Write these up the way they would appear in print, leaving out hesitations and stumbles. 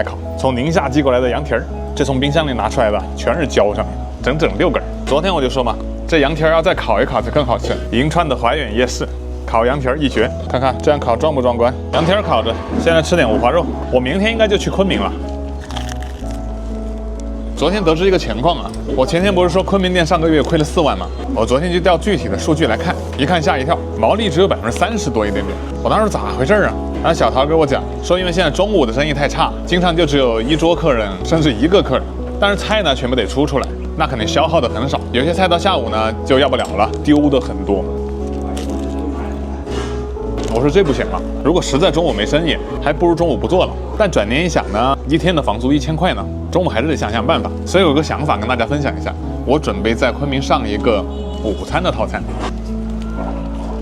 来烤。从宁夏寄过来的羊蹄儿，这从冰箱里拿出来的全是胶上面，整整6根。昨天我就说嘛，这羊蹄儿要再烤一烤才更好吃。银川的怀远夜市烤羊蹄儿一绝，看看这样烤壮不壮观？羊蹄儿烤着，现在吃点五花肉。我明天应该就去昆明了。昨天得知一个情况啊，我前天不是说昆明店上个月亏了4万吗？我昨天就调具体的数据来看，一看吓一跳，毛利只有30%多一点点。我当时咋回事啊？然后小陶跟我讲说，因为现在中午的生意太差，经常就只有1桌客人，甚至1个客人，但是菜呢全部得出来，那肯定消耗的很少。有些菜到下午呢就要不了了，丢的很多。我说这不行了，如果实在中午没生意，还不如中午不做了。但转念一想呢，一天的房租1000块呢，中午还是得想想办法。所以有个想法跟大家分享一下，我准备在昆明上一个午餐的套餐，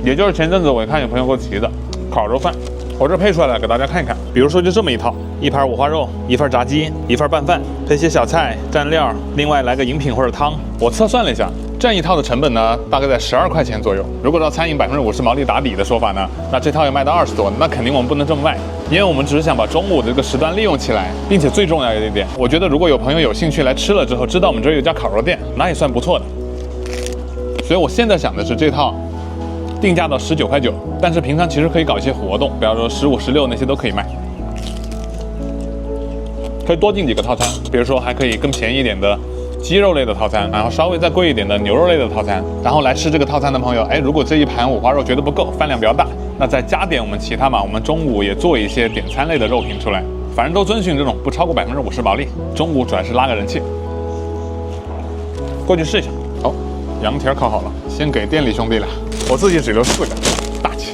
也就是前阵子我看有朋友给我提的烤肉饭，我这配出来了给大家看一看。比如说就这么一套，1盘五花肉，1份炸鸡，1份拌饭，配些小菜蘸料，另外来个饮品或者汤。我测算了一下，这样一套的成本呢，大概在12块钱左右。如果照餐饮50%毛利打底的说法呢，那这套要卖到20多，那肯定我们不能这么卖，因为我们只是想把中午的这个时段利用起来，并且最重要的一点，我觉得如果有朋友有兴趣来吃了之后，知道我们这儿有家烤肉店，那也算不错的。所以我现在想的是这套定价到19块9，但是平常其实可以搞一些活动，比方说15、16那些都可以卖，可以多订几个套餐，比如说还可以更便宜一点的鸡肉类的套餐，然后稍微再贵一点的牛肉类的套餐，然后来吃这个套餐的朋友，如果这一盘五花肉觉得不够，饭量比较大，那再加点我们其他嘛，我们中午也做一些点餐类的肉品出来，反正都遵循这种不超过50%毛利，中午主要是拉个人气。过去试一下。好，羊蹄烤好了，先给店里兄弟了，我自己只留4个，大气。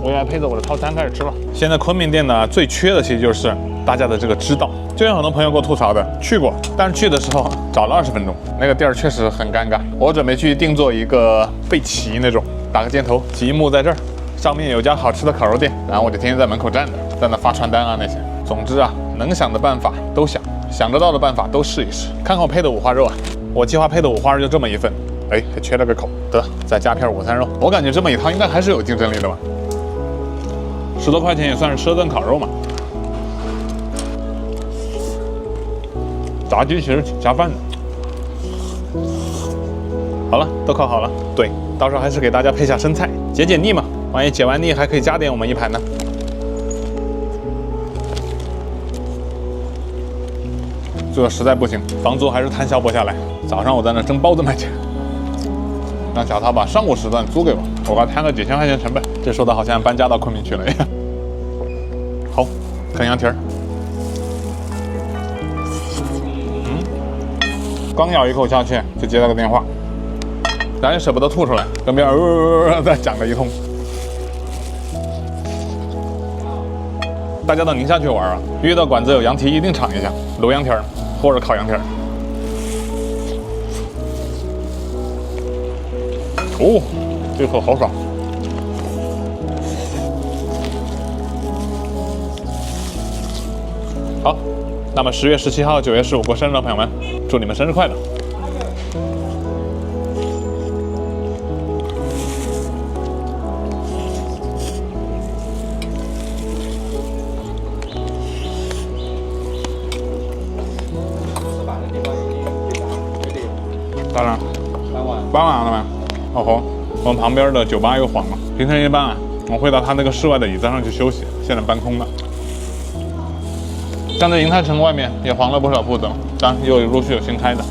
我也配着我的套餐开始吃了。现在昆明店呢，最缺的其实就是大家的这个知道，就有很多朋友给我吐槽的，去过，但是去的时候找了20分钟，那个地儿确实很尴尬。我准备去定做一个背旗那种，打个箭头，极目在这儿，上面有家好吃的烤肉店，然后我就天天在门口站着，在那发传单啊那些。总之啊，能想的办法都想，想得到的办法都试一试。看看我配的五花肉啊，我计划配的五花肉就这么一份，还缺了个口，得再加片午餐肉。我感觉这么一套应该还是有竞争力的吧，10多块钱也算是吃顿烤肉嘛。炸鸡其实挺下饭的。好了，都烤好了。对，到时候还是给大家配下生菜，解解腻嘛。万一解完腻，还可以加点我们一盘呢。这个实在不行，房租还是摊销不下来。早上我在那蒸包子卖钱，让小涛把上午时段租给我，我给他摊个几千块钱成本。这说的好像搬家到昆明去了一样。好，啃羊蹄儿。刚咬一口下去，就接到个电话，咱也舍不得吐出来，跟别人再讲了一通。大家到宁夏去玩啊，遇到馆子有羊蹄一定尝一下，卤羊蹄儿或者烤羊蹄儿。哦，这口好爽。好，那么10月17号、9月15过生日的朋友们，祝你们生日快乐！当然，傍晚了吗？哦吼，我们旁边的酒吧又黄了。平常一般啊，我会到他那个室外的椅子上去休息，现在搬空了。像这银泰城外面也黄了不少铺子，当然又陆续有新开的。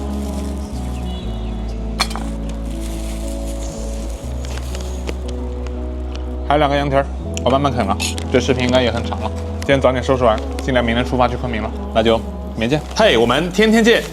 还有2个羊蹄儿，我慢慢啃了。这视频应该也很长了，今天早点收拾完，尽量明天出发去昆明了。那就明天见。嘿，我们天天见。